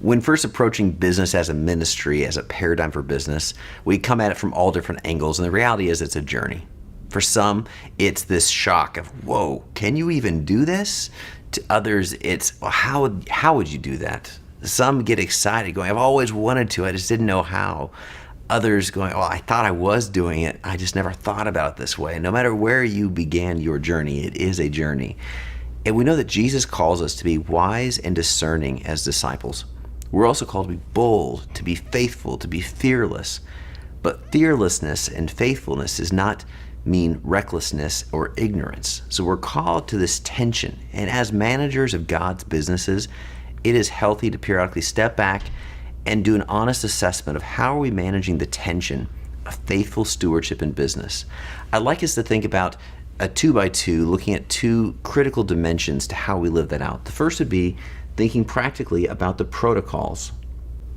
When first approaching business as a ministry, as a paradigm for business, we come at it from all different angles, and the reality is it's a journey. For some, it's this shock of, whoa, can you even do this? To others, it's, well, how would you do that? Some get excited going, I've always wanted to, I just didn't know how. Others going, oh, I thought I was doing it, I just never thought about it this way. And no matter where you began your journey, it is a journey. And we know that Jesus calls us to be wise and discerning as disciples. We're also called to be bold, to be faithful, to be fearless. But fearlessness and faithfulness does not mean recklessness or ignorance. So we're called to this tension. And as managers of God's businesses, it is healthy to periodically step back and do an honest assessment of how are we managing the tension of faithful stewardship in business. I'd like us to think about a 2x2, looking at two critical dimensions to how we live that out. The first would be thinking practically about the protocols.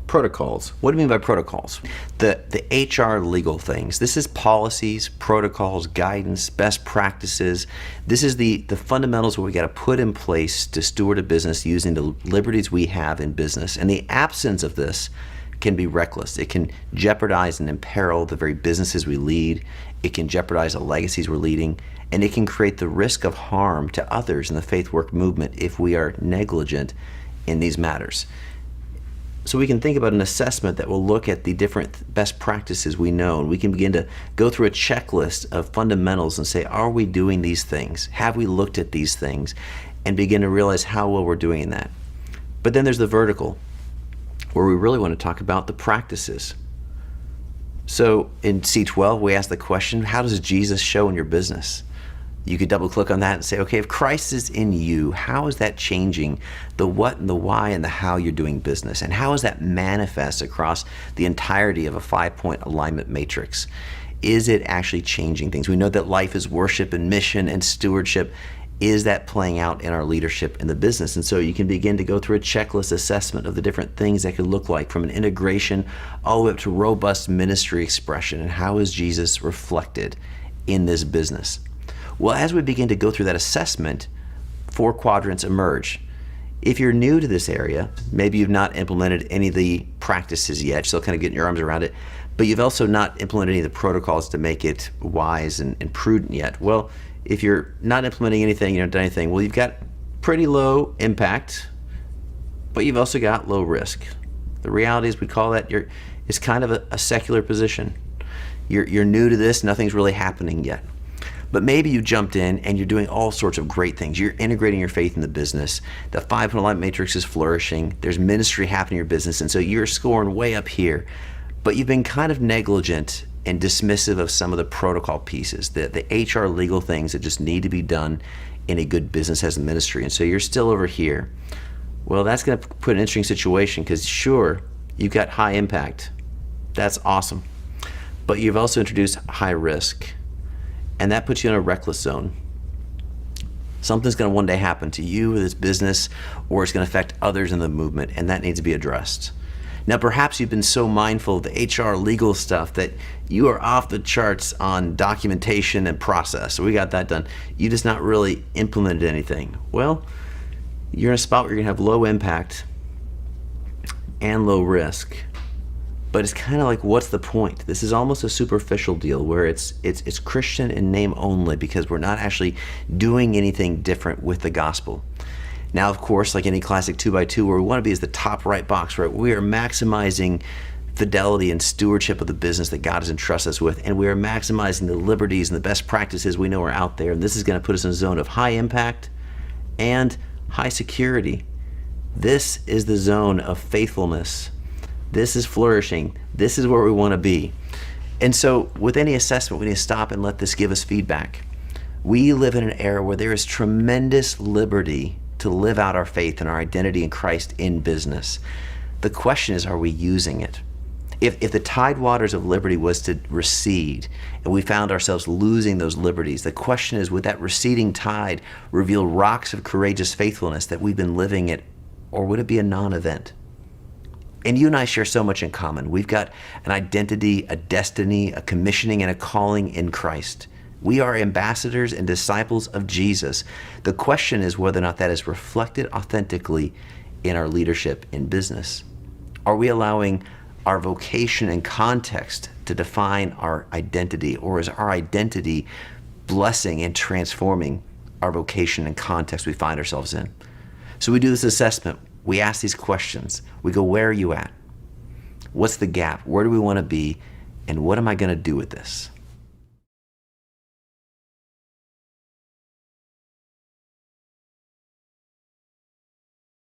Protocols. What do you mean by protocols? The HR legal things. This is policies, protocols, guidance, best practices. This is the fundamentals what we got to put in place to steward a business using the liberties we have in business. And the absence of this can be reckless. It can jeopardize and imperil the very businesses we lead. It can jeopardize the legacies we're leading. And it can create the risk of harm to others in the faith work movement if we are negligent in these matters. So we can think about an assessment that will look at the different best practices we know, and we can begin to go through a checklist of fundamentals and say, are we doing these things? Have we looked at these things? And begin to realize how well we're doing in that. But then there's the vertical, where we really want to talk about the practices. So in C12, we ask the question, how does Jesus show in your business? You could double click on that and say, okay, if Christ is in you, how is that changing the what and the why and the how you're doing business? And how is that manifest across the entirety of a 5-point alignment matrix? Is it actually changing things? We know that life is worship and mission and stewardship. Is that playing out in our leadership in the business? And so you can begin to go through a checklist assessment of the different things that could look like, from an integration all the way up to robust ministry expression, and how is Jesus reflected in this business? Well, as we begin to go through that assessment, 4 quadrants emerge. If you're new to this area, maybe you've not implemented any of the practices yet, still kind of getting your arms around it, but you've also not implemented any of the protocols to make it wise and prudent yet. Well, if you're not implementing anything, you haven't done anything, well, you've got pretty low impact, but you've also got low risk. The reality is, we call that it's kind of a secular position. You're new to this, nothing's really happening yet. But maybe you jumped in and you're doing all sorts of great things. You're integrating your faith in the business. The 5-point alignment matrix is flourishing. There's ministry happening in your business. And so you're scoring way up here. But you've been kind of negligent and dismissive of some of the protocol pieces, the HR legal things that just need to be done in a good business as a ministry. And so you're still over here. Well, that's going to put an interesting situation, because sure, you've got high impact. That's awesome. But you've also introduced high risk. And that puts you in a reckless zone. Something's going to one day happen to you or this business, or it's going to affect others in the movement, and that needs to be addressed. Now, perhaps you've been so mindful of the HR legal stuff that you are off the charts on documentation and process. So we got that done. You just not really implemented anything. Well, you're in a spot where you're going to have low impact and low risk. But it's kind of like, what's the point? This is almost a superficial deal where it's Christian in name only, because we're not actually doing anything different with the gospel. Now, of course, like any classic 2x2, where we want to be is the top right box, right? We are maximizing fidelity and stewardship of the business that God has entrusted us with, and we are maximizing the liberties and the best practices we know are out there. And this is going to put us in a zone of high impact and high security. This is the zone of faithfulness. This is flourishing. This is where we want to be. And so with any assessment, we need to stop and let this give us feedback. We live in an era where there is tremendous liberty to live out our faith and our identity in Christ in business. The question is, are we using it? If the tide waters of liberty was to recede and we found ourselves losing those liberties, the question is, would that receding tide reveal rocks of courageous faithfulness that we've been living it, or would it be a non-event? And you and I share so much in common. We've got an identity, a destiny, a commissioning, and a calling in Christ. We are ambassadors and disciples of Jesus. The question is whether or not that is reflected authentically in our leadership in business. Are we allowing our vocation and context to define our identity, or is our identity blessing and transforming our vocation and context we find ourselves in? So we do this assessment. We ask these questions. We go, where are you at? What's the gap? Where do we want to be? And what am I going to do with this?